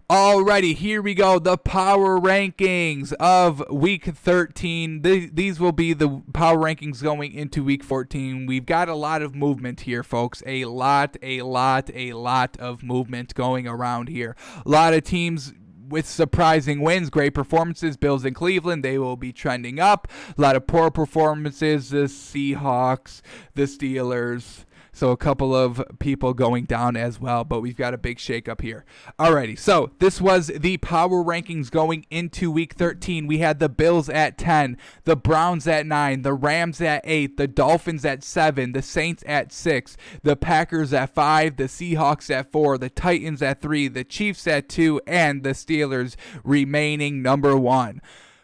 Alrighty, here we go. The power rankings of Week 13. These will be the power rankings going into Week 14. We've got a lot of movement here, folks. A lot of movement going around here. A lot of teams with surprising wins, great performances. Bills in Cleveland, they will be trending up. A lot of poor performances. The Seahawks, the Steelers. So a couple of people going down as well, but we've got a big shakeup here. Alrighty, so this was the power rankings going into Week 13. We had the Bills at 10, the Browns at 9, the Rams at 8, the Dolphins at 7, the Saints at 6, the Packers at 5, the Seahawks at 4, the Titans at 3, the Chiefs at 2, and the Steelers remaining number 1.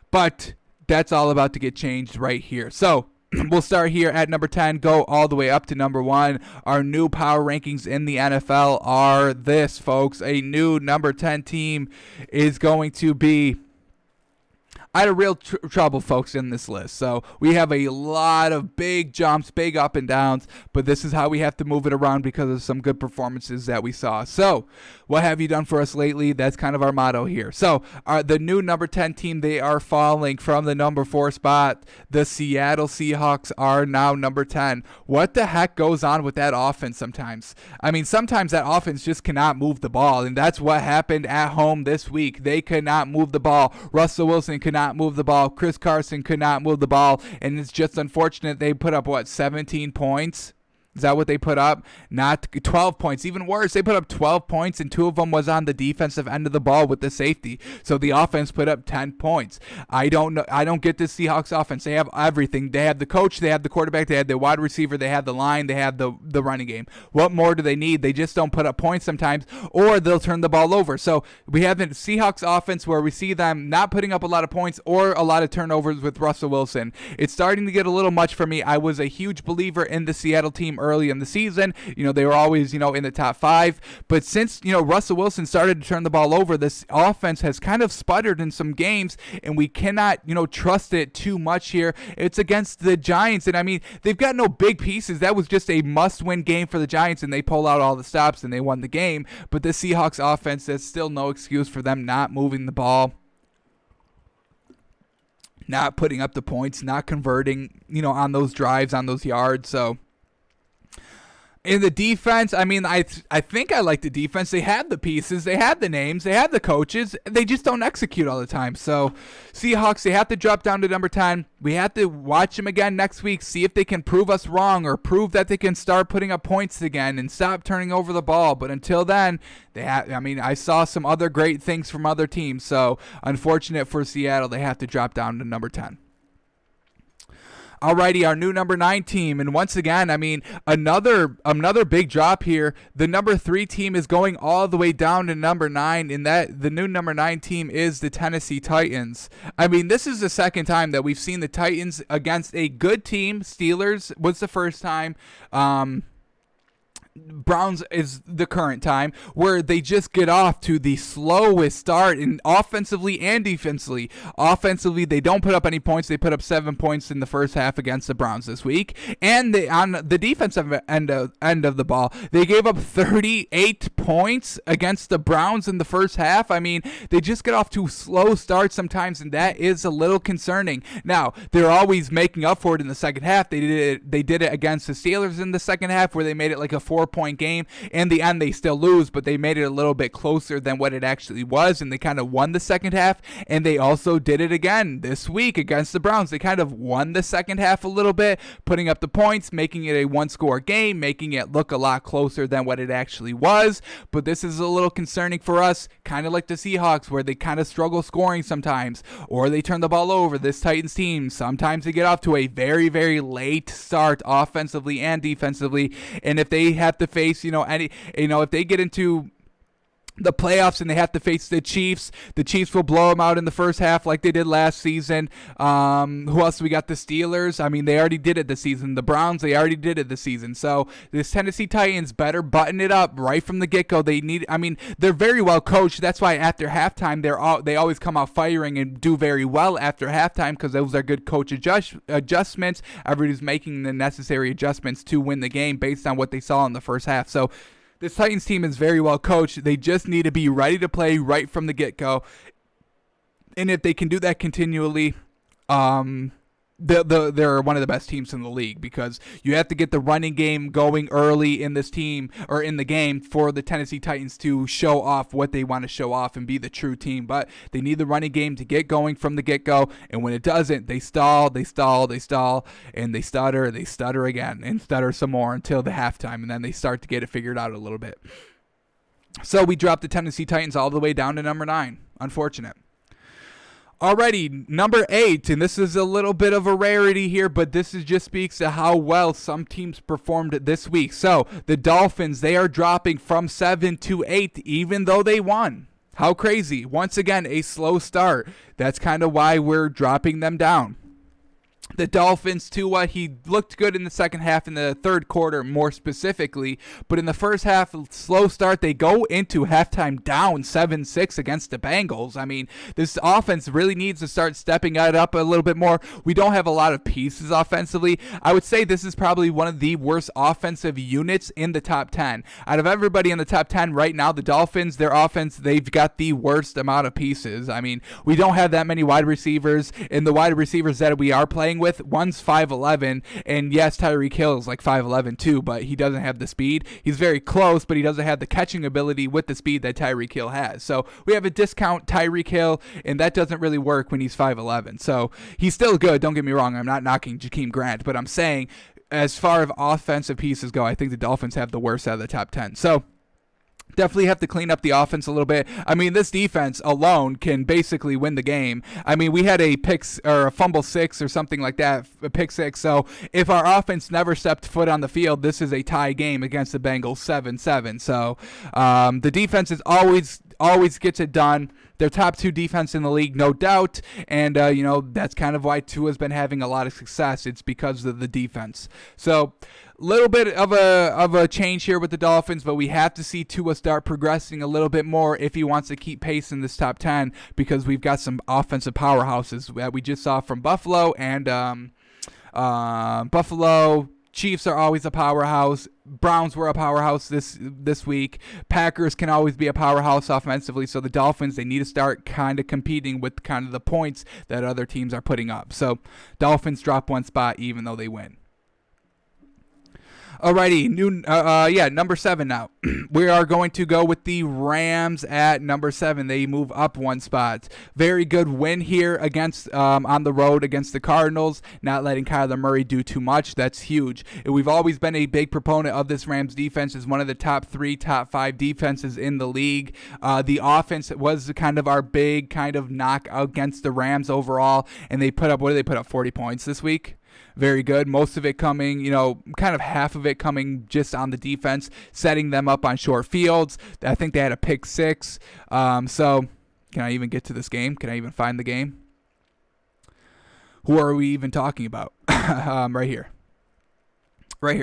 But that's all about to get changed right here. So we'll start here at number 10, go all the way up to number 1. Our new power rankings in the NFL are this, folks. A new number 10 team is going to be... I had a real trouble, folks, in this list. So we have a lot of big jumps, big up and downs, but this is how we have to move it around because of some good performances that we saw. So what have you done for us lately? That's kind of our motto here. So the new number 10 team, they are falling from the number 4 spot. The Seattle Seahawks are now number 10. What the heck goes on with that offense sometimes? I mean, sometimes that offense just cannot move the ball, and that's what happened at home this week. They could not move the ball. Russell Wilson could not move the ball. Chris Carson could not move the ball, and it's just unfortunate they put up, 17 points? Is that what they put up? Not 12 points. Even worse, they put up 12 points, and 2 of them was on the defensive end of the ball with the safety. So the offense put up 10 points. I don't know. I don't get this Seahawks offense. They have everything. They have the coach. They have the quarterback. They have the wide receiver. They have the line. They have the running game. What more do they need? They just don't put up points sometimes, or they'll turn the ball over. So we have the Seahawks offense where we see them not putting up a lot of points or a lot of turnovers with Russell Wilson. It's starting to get a little much for me. I was a huge believer in the Seattle team early in the season. They were always, in the top 5. But since, Russell Wilson started to turn the ball over, this offense has kind of sputtered in some games, and we cannot, trust it too much here. It's against the Giants, and I mean, they've got no big pieces. That was just a must-win game for the Giants, and they pull out all the stops, and they won the game. But the Seahawks offense, there's still no excuse for them not moving the ball, not putting up the points, not converting, on those drives, on those yards. So in the defense, I mean, I think I like the defense. They have the pieces. They have the names. They have the coaches. They just don't execute all the time. So Seahawks, they have to drop down to number 10. We have to watch them again next week, see if they can prove us wrong or prove that they can start putting up points again and stop turning over the ball. But until then, I saw some other great things from other teams. So unfortunate for Seattle, they have to drop down to number 10. Alrighty, our new number 9 team, and once again, I mean, another big drop here. The number 3 team is going all the way down to number 9, and that the new number 9 team is the Tennessee Titans. I mean, this is the second time that we've seen the Titans against a good team. Steelers was the first time. Browns is the current time, where they just get off to the slowest start in offensively and defensively. Offensively, they don't put up any points. They put up 7 points in the first half against the Browns this week. And on the defensive end of the ball, they gave up 38 points against the Browns in the first half. I mean, they just get off to slow starts sometimes, and that is a little concerning. Now, they're always making up for it in the second half. They did it against the Steelers in the second half, where they made it like a 4-point game. In the end, they still lose, but they made it a little bit closer than what it actually was, and they kind of won the second half. And they also did it again this week against the Browns. They kind of won the second half a little bit, putting up the points, making it a one-score game, making it look a lot closer than what it actually was. But this is a little concerning for us, kind of like the Seahawks, where they kind of struggle scoring sometimes, or they turn the ball over. This Titans team, sometimes they get off to a very, very late start offensively and defensively, and if they have to face, if they get into the playoffs and they have to face the Chiefs will blow them out in the first half like they did last season. Who else? We got the Steelers. I mean, they already did it this season. The Browns, they already did it this season. So this Tennessee Titans better button it up right from the get-go. They're very well coached. That's why after halftime, they always come out firing and do very well after halftime, because those are good coach adjustments. Everybody's making the necessary adjustments to win the game based on what they saw in the first half. So This Titans team is very well coached. They just need to be ready to play right from the get-go. And if they can do that continually, they're one of the best teams in the league, because you have to get the running game going early in this team or in the game for the Tennessee Titans to show off what they want to show off and be the true team. But they need the running game to get going from the get-go, and when it doesn't, they stall, and they stutter again, and stutter some more until the halftime, and then they start to get it figured out a little bit. So we dropped the Tennessee Titans all the way down to number 9. Unfortunate. Alrighty, number 8, and this is a little bit of a rarity here, but this just speaks to how well some teams performed this week. So, the Dolphins, they are dropping from 7 to 8, even though they won. How crazy. Once again, a slow start. That's kind of why we're dropping them down. The Dolphins, Tua, he looked good in the second half, in the third quarter more specifically, but in the first half, slow start, they go into halftime down 7-6 against the Bengals. I mean, this offense really needs to start stepping it up a little bit more. We don't have a lot of pieces offensively. I would say this is probably one of the worst offensive units in the top 10. Out of everybody in the top 10 right now, the Dolphins, their offense, they've got the worst amount of pieces. I mean, we don't have that many wide receivers, and the wide receivers that we are playing with, one's 5'11", and yes, Tyreek Hill is like 5'11" too, but he doesn't have the speed. He's very close, but he doesn't have the catching ability with the speed that Tyreek Hill has. So we have a discount Tyreek Hill, and that doesn't really work when he's 5'11". So he's still good, don't get me wrong. I'm not knocking Jakeem Grant, but I'm saying as far as offensive pieces go, I think the Dolphins have the worst out of the top 10. So definitely have to clean up the offense a little bit. I mean, this defense alone can basically win the game. I mean, we had a a fumble 6 or something like that, a pick 6. So if our offense never stepped foot on the field, this is a tie game against the Bengals 7-7. So the defense is always gets it done. Their top 2 defense in the league, no doubt. And, that's kind of why Tua's been having a lot of success. It's because of the defense. So little bit of a change here with the Dolphins, but we have to see Tua start progressing a little bit more if he wants to keep pace in this top 10, because we've got some offensive powerhouses that we just saw from Buffalo, and Buffalo. Chiefs are always a powerhouse. Browns were a powerhouse this week. Packers can always be a powerhouse offensively. So the Dolphins, they need to start kind of competing with kind of the points that other teams are putting up. So Dolphins drop 1 spot even though they win. Alrighty, number 7 now. We are going to go with the Rams at number 7. They move up 1 spot. Very good win here against on the road against the Cardinals, not letting Kyler Murray do too much. That's huge. We've always been a big proponent of this Rams defense as one of the top 3, top 5 defenses in the league. The offense was kind of our big kind of knock against the Rams overall, and they put up 40 points this week. Very good. Most of it coming, kind of half of it coming just on the defense, setting them up on short fields. I think they had a pick 6. So can I even get to this game? Can I even find the game? Who are we even talking about? Right here.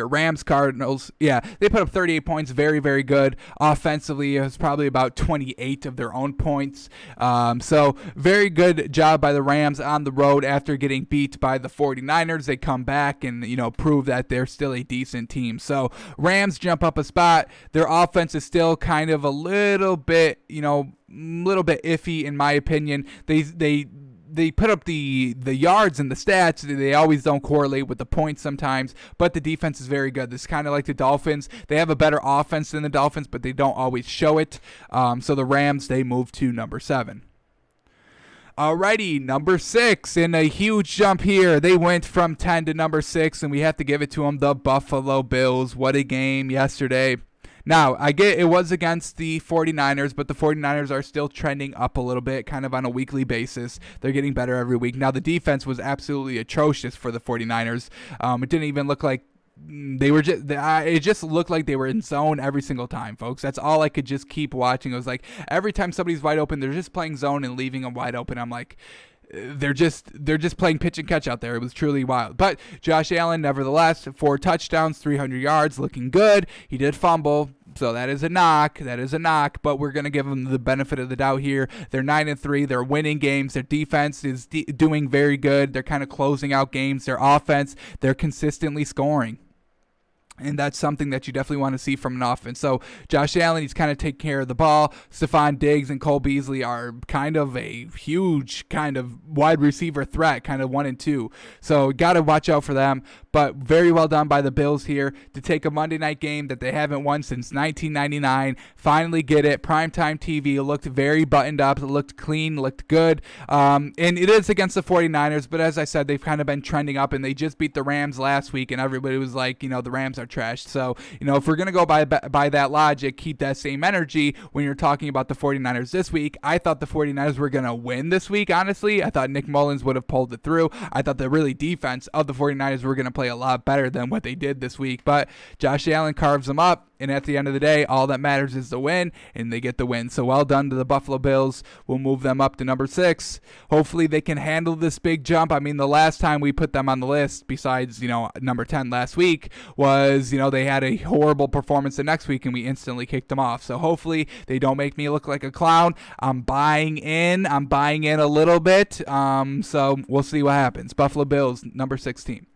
Rams, Cardinals. Yeah, they put up 38 points. Very, very good. Offensively, it was probably about 28 of their own points. So very good job by the Rams on the road after getting beat by the 49ers. They come back and, prove that they're still a decent team. So Rams jump up a spot. Their offense is still kind of a little bit iffy in my opinion. They put up the yards and the stats. They always don't correlate with the points sometimes, but the defense is very good. This is kind of like the Dolphins. They have a better offense than the Dolphins, but they don't always show it. So the Rams, they move to number 7. Alrighty, number 6, in a huge jump here. They went from 10 to number 6, and we have to give it to them, the Buffalo Bills. What a game yesterday. Now, I get it was against the 49ers, but the 49ers are still trending up a little bit, kind of on a weekly basis. They're getting better every week. Now, the defense was absolutely atrocious for the 49ers. It didn't even look like they were it just looked like they were in zone every single time, folks. That's all I could just keep watching. It was like every time somebody's wide open, they're just playing zone and leaving them wide open. I'm like, they're just playing pitch and catch out there. It was truly wild. But Josh Allen, nevertheless, 4 touchdowns, 300 yards, looking good. He did fumble, so that is a knock. But we're going to give them the benefit of the doubt here. They're 9-3. They're winning games. Their defense is doing very good. They're kind of closing out games. Their offense, they're consistently scoring. And that's something that you definitely want to see from an offense. So Josh Allen, he's kind of taking care of the ball. Stephon Diggs and Cole Beasley are kind of a huge kind of wide receiver threat, kind of 1 and 2. So got to watch out for them. But very well done by the Bills here to take a Monday night game that they haven't won since 1999. Finally get it. Primetime TV. It looked very buttoned up. It looked clean. Looked good. And it is against the 49ers. But as I said, they've kind of been trending up. And they just beat the Rams last week. And everybody was like, the Rams are trashed. So, if we're going to go by that logic, keep that same energy when you're talking about the 49ers this week. I thought the 49ers were going to win this week, honestly. I thought Nick Mullins would have pulled it through. I thought the really defense of the 49ers were going to play a lot better than what they did this week. But Josh Allen carves them up. And at the end of the day, all that matters is the win, and they get the win. So well done to the Buffalo Bills. We'll move them up to number 6. Hopefully they can handle this big jump. I mean, the last time we put them on the list, besides, number 10 last week, was, they had a horrible performance the next week, and we instantly kicked them off. So hopefully they don't make me look like a clown. I'm buying in a little bit. So we'll see what happens. Buffalo Bills, number 6 team.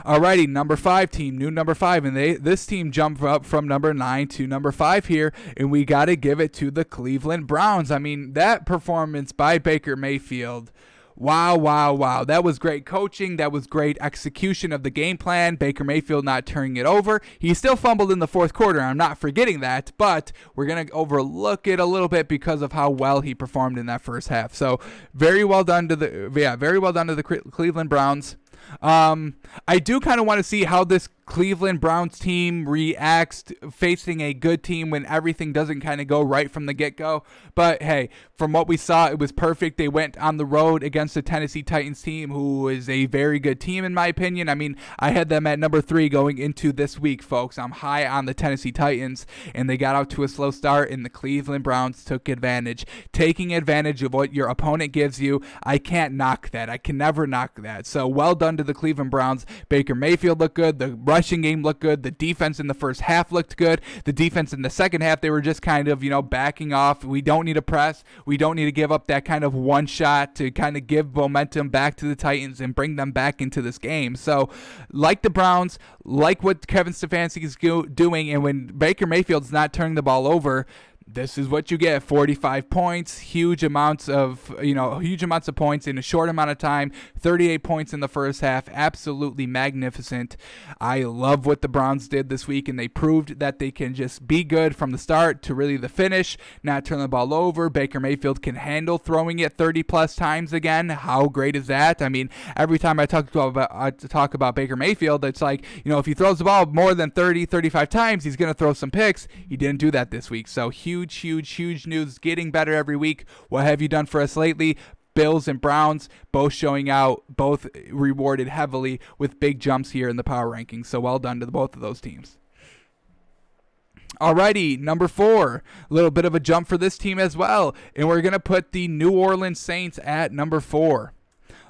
Alrighty, number 5 team, new number 5, and this team jumped up from number 9 to number 5 here, and we got to give it to the Cleveland Browns. I mean, that performance by Baker Mayfield, wow. That was great coaching. That was great execution of the game plan. Baker Mayfield not turning it over. He still fumbled in the fourth quarter. I'm not forgetting that, but we're going to overlook it a little bit because of how well he performed in that first half. So very well done to the Cleveland Browns. I do kind of want to see how this Cleveland Browns team reacts facing a good team when everything doesn't kind of go right from the get-go. But hey, from what we saw, it was perfect. They went on the road against the Tennessee Titans team, who is a very good team in my opinion. I mean, I had them at number 3 going into this week, folks. I'm high on the Tennessee Titans, and they got out to a slow start, and the Cleveland Browns took advantage. Taking advantage of what your opponent gives you, I can't knock that. I can never knock that. So well done to the Cleveland Browns. Baker Mayfield looked good. The rushing game looked good. The defense in the first half looked good. The defense in the second half, they were just kind of, backing off. We don't need to press. We don't need to give up that kind of one shot to kind of give momentum back to the Titans and bring them back into this game. So, like the Browns, like what Kevin Stefanski is doing, and when Baker Mayfield's not turning the ball over, this is what you get. 45 points, huge amounts of points in a short amount of time. 38 points in the first half. Absolutely magnificent. I love what the Browns did this week, and they proved that they can just be good from the start to really the finish, not turn the ball over. Baker Mayfield can handle throwing it 30 plus times again. How great is that? I mean, every time I talk about Baker Mayfield, it's like, if he throws the ball more than 30, 35 times, he's going to throw some picks. He didn't do that this week. So huge news, getting better every week. What have you done for us lately? Bills and Browns both showing out, both rewarded heavily with big jumps here in the power rankings. So well done to both of those teams. Alrighty, number 4, a little bit of a jump for this team as well. And we're going to put the New Orleans Saints at number 4.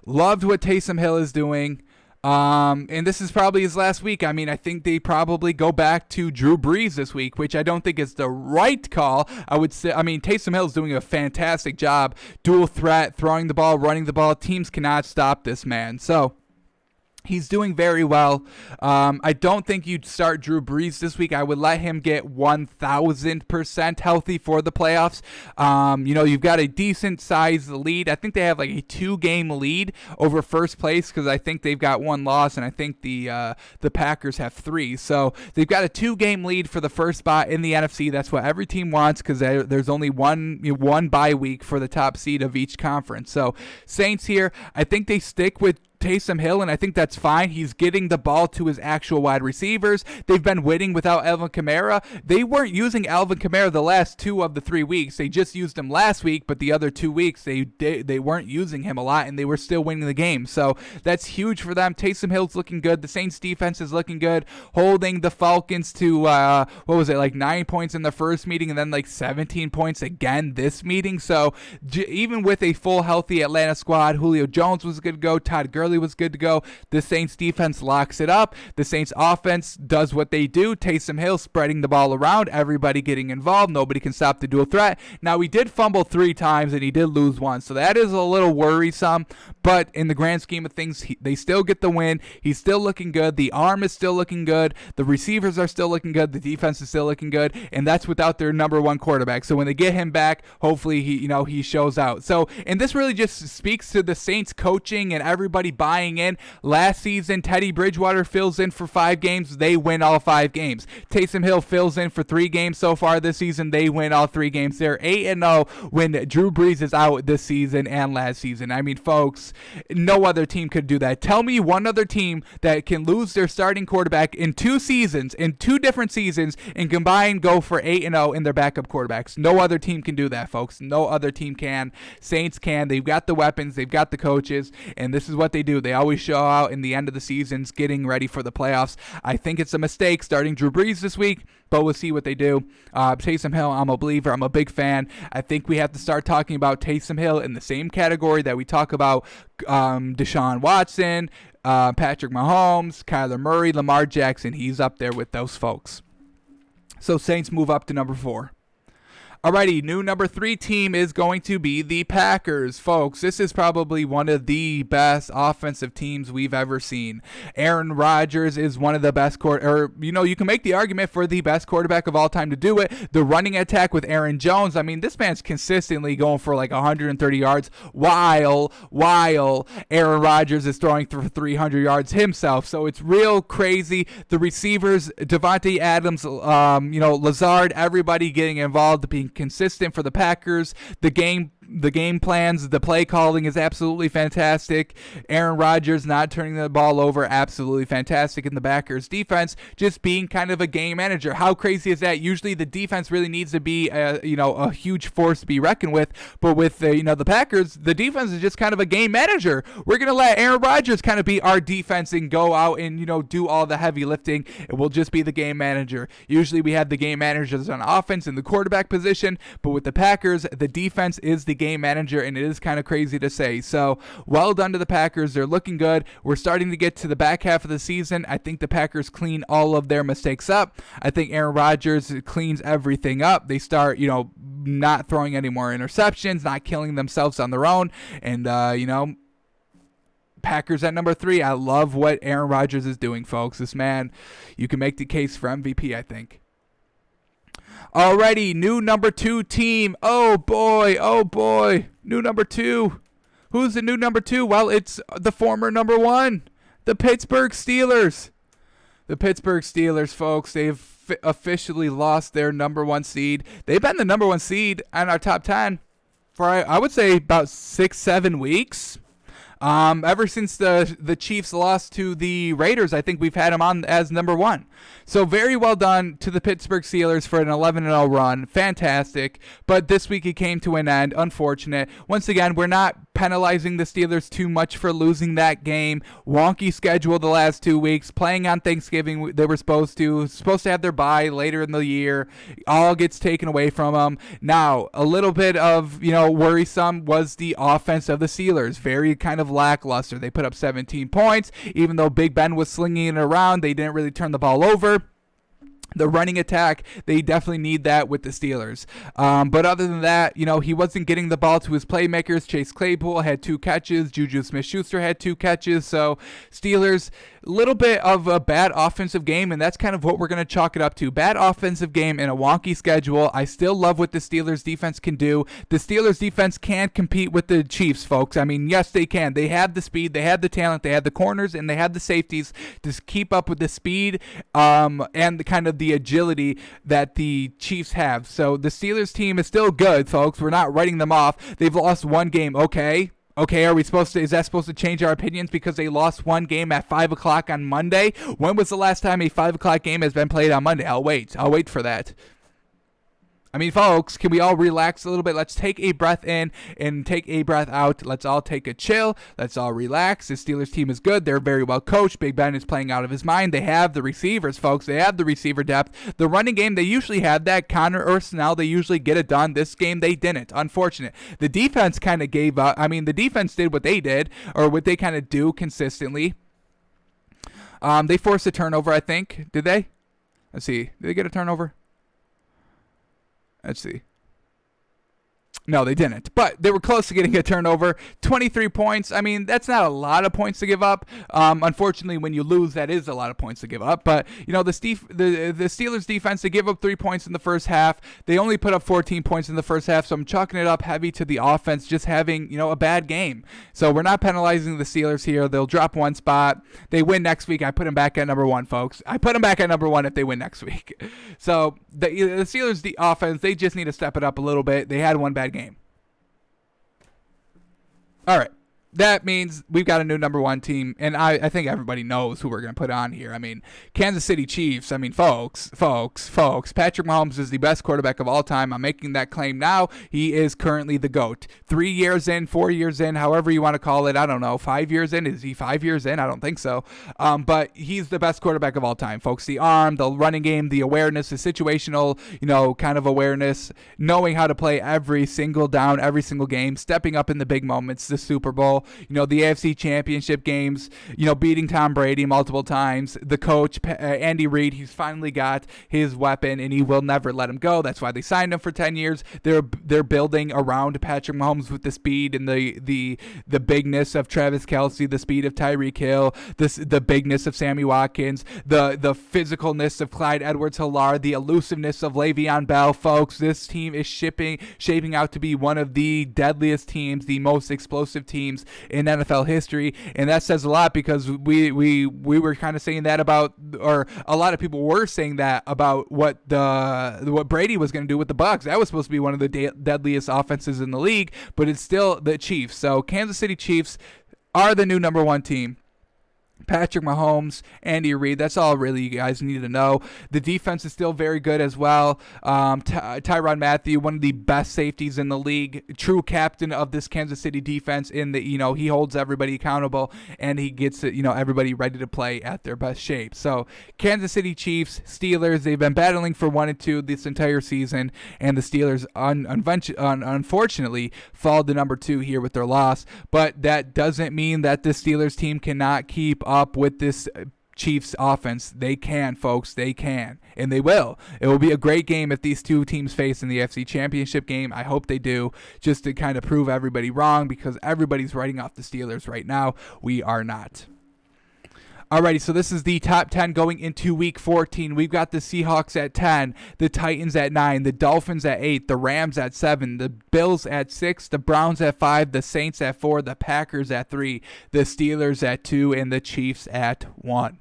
Loved what Taysom Hill is doing. And this is probably his last week. I mean, I think they probably go back to Drew Brees this week, which I don't think is the right call. I would say, Taysom Hill is doing a fantastic job. Dual threat, throwing the ball, running the ball. Teams cannot stop this man. So he's doing very well. I don't think you'd start Drew Brees this week. I would let him get 1,000% healthy for the playoffs. You've got a decent sized lead. I think they have like a 2-game lead over first place because I think they've got 1 loss, and I think the Packers have 3. So they've got a 2-game lead for the first spot in the NFC. That's what every team wants because there's only one bye week for the top seed of each conference. So Saints here, I think they stick with Taysom Hill, and I think that's fine. He's getting the ball to his actual wide receivers. They've been winning without Alvin Kamara. They weren't using Alvin Kamara the last 2 of the 3 weeks. They just used him last week, but the other 2 weeks they weren't using him a lot, and they were still winning the game. So that's huge for them. Taysom Hill's looking good. The Saints defense is looking good, holding the Falcons to, 9 points in the first meeting, and then 17 points again this meeting. So even with a full healthy Atlanta squad, Julio Jones was good to go. Todd Gurley Gurley was good to go. The Saints defense locks it up. The Saints offense does what they do. Taysom Hill spreading the ball around, everybody getting involved. Nobody can stop the dual threat. Now, he did fumble 3 times and he did lose 1, so that is a little worrisome, but in the grand scheme of things, they still get the win. He's still looking good. The arm is still looking good. The receivers are still looking good. The defense is still looking good, and that's without their number 1 quarterback. So when they get him back, hopefully he shows out. So, and this really just speaks to the Saints coaching and everybody buying in. Last season, Teddy Bridgewater fills in for 5 games. They win all 5 games. Taysom Hill fills in for 3 games so far this season. They win all 3 games. They're 8-0 when Drew Brees is out this season and last season. I mean, folks, no other team could do that. Tell me one other team that can lose their starting quarterback in 2 seasons, in 2 different seasons, and combine go for 8-0 in their backup quarterbacks. No other team can do that, folks. No other team can. Saints can. They've got the weapons. They've got the coaches, and this is what they do. They always show out in the end of the seasons, getting ready for the playoffs. I think it's a mistake starting Drew Brees this week, but we'll see what they do. Taysom Hill, I'm a believer. I'm a big fan. I think we have to start talking about Taysom Hill in the same category that we talk about Deshaun Watson, Patrick Mahomes, Kyler Murray, Lamar Jackson. He's up there with those folks. So Saints move up to number 4. Alrighty, new number 3 team is going to be the Packers. Folks, this is probably one of the best offensive teams we've ever seen. Aaron Rodgers is one of the best you can make the argument for the best quarterback of all time to do it. The running attack with Aaron Jones, I mean, this man's consistently going for like 130 yards while Aaron Rodgers is throwing for 300 yards himself. So it's real crazy. The receivers, Devontae Adams, Lazard, everybody getting involved, being consistent for the Packers. The game plans, the play calling is absolutely fantastic. Aaron Rodgers not turning the ball over, absolutely fantastic. In the Packers defense, just being kind of a game manager. How crazy is that? Usually the defense really needs to be a huge force to be reckoned with, but with the Packers, the defense is just kind of a game manager. We're going to let Aaron Rodgers kind of be our defense and go out and do all the heavy lifting. It will just be the game manager. Usually we have the game managers on offense in the quarterback position, but with the Packers, the defense is the game manager, and it is kind of crazy to say. So well done to the Packers. They're looking good. We're starting to get to the back half of the season. I think the Packers clean all of their mistakes up. I think Aaron Rodgers cleans everything up. They start not throwing any more interceptions, not killing themselves on their own, and Packers at number 3. I love what Aaron Rodgers is doing, folks. This man, you can make the case for MVP, I think. Alrighty, new number 2 team. Oh boy. New number 2. Who's the new number 2? Well, it's the former number 1, the Pittsburgh Steelers. The Pittsburgh Steelers, folks, they've officially lost their number 1 seed. They've been the number 1 seed on our top 10 for, I would say, about 6-7 weeks. Ever since the Chiefs lost to the Raiders, I think we've had them on as number 1. So very well done to the Pittsburgh Steelers for an 11-0 run. Fantastic. But this week it came to an end. Unfortunate. Once again, we're not penalizing the Steelers too much for losing that game. Wonky schedule the last 2 weeks. Playing on Thanksgiving, they were supposed to have their bye later in the year. All gets taken away from them. Now, a little bit of, worrisome was the offense of the Steelers. Very kind of lackluster. They put up 17 points. Even though Big Ben was slinging it around, they didn't really turn the ball over. The running attack, they definitely need that with the Steelers. But other than that, he wasn't getting the ball to his playmakers. Chase Claypool had 2 catches. Juju Smith-Schuster had 2 catches. So Steelers, a little bit of a bad offensive game, and that's kind of what we're going to chalk it up to. Bad offensive game and a wonky schedule. I still love what the Steelers defense can do. The Steelers defense can't compete with the Chiefs, folks. I mean, yes, they can. They have the speed, they have the talent, they have the corners, and they have the safeties to keep up with the speed and the kind of the agility that the Chiefs have. So the Steelers team is still good, folks. We're not writing them off. They've lost 1 game. Okay, is that supposed to change our opinions because they lost 1 game at 5 o'clock on Monday? When was the last time a 5 o'clock game has been played on Monday? I'll wait for that. I mean, folks, can we all relax a little bit? Let's take a breath in and take a breath out. Let's all take a chill. Let's all relax. The Steelers team is good. They're very well coached. Big Ben is playing out of his mind. They have the receivers, folks. They have the receiver depth. The running game, they usually have that. Connor or Snell, they usually get it done. This game, they didn't. Unfortunate. The defense kind of gave up. I mean, the defense did what they did, or what they kind of do consistently. They forced a turnover, I think. Did they? Let's see. Did they get a turnover? Let's see. No, they didn't. But they were close to getting a turnover. 23 points. I mean, that's not a lot of points to give up. Unfortunately, when you lose, that is a lot of points to give up. But, you know, the Steelers defense, they give up 3 points in the first half. They only put up 14 points in the first half. So I'm chalking it up heavy to the offense just having, you know, a bad game. So we're not penalizing the Steelers here. They'll drop one spot. They win next week. I put them back at number 1, folks. I put them back at number 1 if they win next week. So the Steelers, the offense, they just need to step it up a little bit. They had one bad game. All right. That means we've got a new number 1 team, and I think everybody knows who we're going to put on here. I mean, Kansas City Chiefs. I mean, folks, Patrick Mahomes is the best quarterback of all time. I'm making that claim now. He is currently the GOAT. 3 years in, 4 years in, however you want to call it. I don't know. 5 years in? Is he 5 years in? I don't think so. But he's the best quarterback of all time, folks. The arm, the running game, the awareness, the situational, you know, kind of awareness, knowing how to play every single down, every single game, stepping up in the big moments, the Super Bowl. You know, the AFC Championship games, you know, beating Tom Brady multiple times. The coach, Andy Reid, he's finally got his weapon, and he will never let him go. That's why they signed him for 10 years. They're building around Patrick Mahomes with the speed and the bigness of Travis Kelce, the speed of Tyreek Hill, the bigness of Sammy Watkins, the physicalness of Clyde Edwards-Helaire, the elusiveness of Le'Veon Bell. Folks, this team is shaping out to be one of the deadliest teams, the most explosive teams in NFL history, and that says a lot because we were kind of saying that about, or a lot of people were saying that about what Brady was going to do with the Bucs. That was supposed to be one of the deadliest offenses in the league, but it's still the Chiefs. So Kansas City Chiefs are the new number 1 team. Patrick Mahomes, Andy Reid, that's all really you guys need to know. The defense is still very good as well. Tyrann Mathieu, one of the best safeties in the league, true captain of this Kansas City defense, in the, you know, he holds everybody accountable and he gets, you know, everybody ready to play at their best shape. So Kansas City Chiefs, Steelers, they've been battling for 1 and 2 this entire season, and the Steelers unfortunately fall to number 2 here with their loss, but that doesn't mean that the Steelers team cannot keep up with this Chiefs offense. They can, folks. They can, and they will. It will be a great game if these two teams face in the AFC Championship game. I hope they do, just to kind of prove everybody wrong, because everybody's writing off the Steelers right now. We are not. Alrighty, so this is the top 10 going into Week 14. We've got the Seahawks at 10, the Titans at 9, the Dolphins at 8, the Rams at 7, the Bills at 6, the Browns at 5, the Saints at 4, the Packers at 3, the Steelers at 2, and the Chiefs at 1.